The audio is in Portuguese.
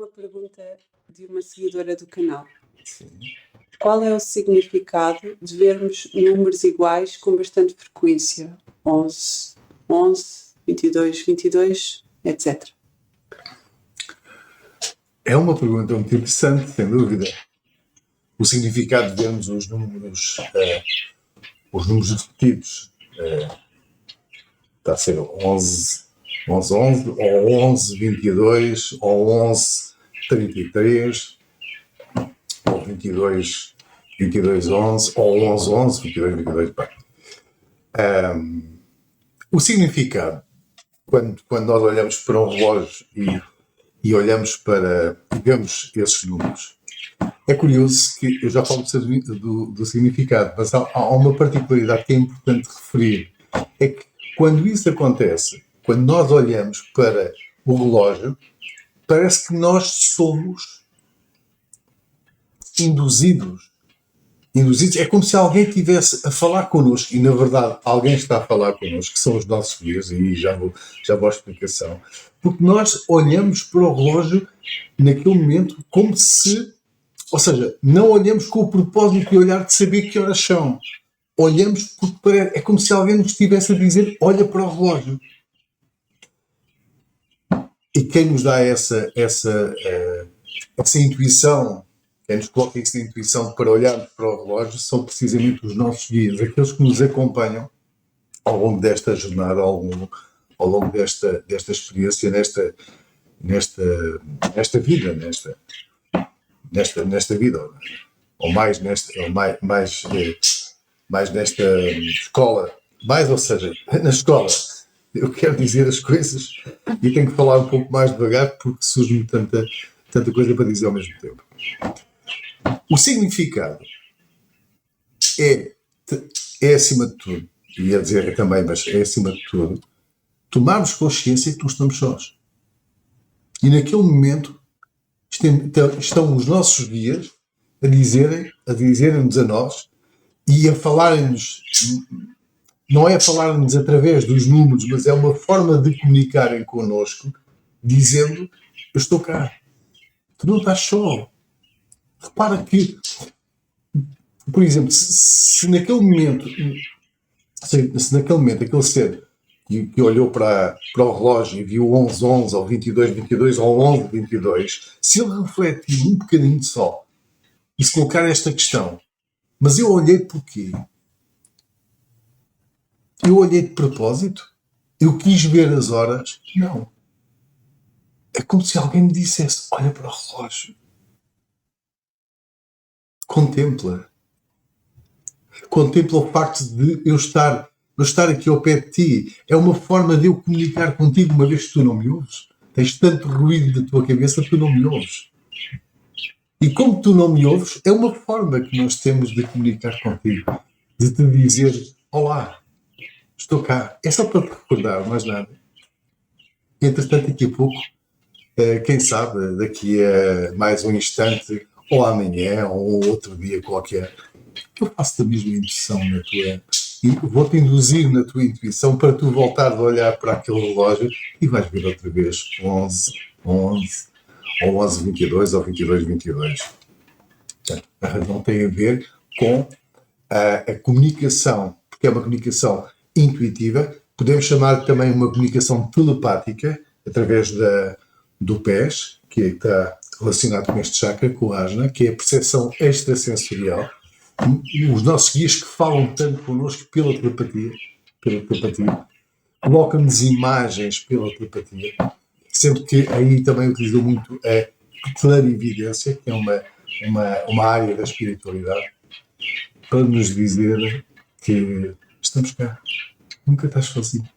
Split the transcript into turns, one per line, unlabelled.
pergunta de uma seguidora do canal.
Sim.
Qual é o significado de vermos números iguais com bastante frequência? 11, 11, 22, 22, etc.
É uma pergunta muito interessante, sem dúvida. O significado de vermos os números repetidos está a ser 11, 11, 11, ou 11, 22, ou 11, 33, ou 22, 22, 11, ou 11, 11, 22, 22. O significado, quando nós olhamos para um relógio e olhamos para e vemos esses números, é curioso que eu já falo do significado, mas há uma particularidade que é importante referir. É que quando isso acontece, quando nós olhamos para o relógio, parece que nós somos induzidos. É como se alguém estivesse a falar connosco, e na verdade alguém está a falar connosco, que são os nossos guias, e já vou à explicação. Porque nós olhamos para o relógio naquele momento como se, ou seja, não olhamos com o propósito de olhar de saber que horas são. Olhamos porque é como se alguém nos estivesse a dizer, olha para o relógio. E quem nos dá essa intuição, quem nos coloca essa intuição para olharmos para o relógio, são precisamente os nossos guias, aqueles que nos acompanham ao longo desta jornada, ao longo desta experiência, nesta vida, nesta vida, ou mais nesta escola, ou seja, na escola. Eu quero dizer as coisas e tenho que falar um pouco mais devagar porque surge-me tanta coisa para dizer ao mesmo tempo. O significado é acima de tudo, ia dizer também, mas é acima de tudo, tomarmos consciência que não estamos sós. E naquele momento estão os nossos guias a dizerem-nos a nós e a falarem-nos, não é a falarem-nos através dos números, mas é uma forma de comunicarem connosco, dizendo, eu estou cá, tu não estás só. Repara que, por exemplo, se naquele momento aquele ser que olhou para o relógio e viu 11, 11, ou 22, 22, ou 11, 22, se ele refletir um bocadinho só e se colocar esta questão, mas eu olhei porquê? Eu olhei de propósito? Eu quis ver as horas? Não. É como se alguém me dissesse, olha para o relógio. Contempla o facto de eu estar aqui ao pé de ti. É uma forma de eu comunicar contigo, uma vez que tu não me ouves. Tens tanto ruído da tua cabeça que tu não me ouves. E como tu não me ouves, é uma forma que nós temos de comunicar contigo. De te dizer, olá, estou cá. É só para te recordar, mais nada. Entretanto, daqui a pouco, quem sabe, daqui a mais um instante, ou amanhã, ou outro dia qualquer, que eu faço da mesma intuição na tua... E vou-te induzir na tua intuição para tu voltares a olhar para aquele relógio e vais ver outra vez 11, 11, ou 11, 22, ou 22, 22. Portanto, a razão tem a ver com a comunicação, porque é uma comunicação intuitiva. Podemos chamar também uma comunicação telepática, através do pés, que está relacionado com este chakra, com a ajna, que é a percepção extrasensorial. Os nossos guias que falam tanto connosco pela telepatia, colocam-nos imagens pela telepatia, sendo que aí também utilizam muito a clarividência, que é uma área da espiritualidade, para nos dizer que estamos cá, nunca estás sozinho.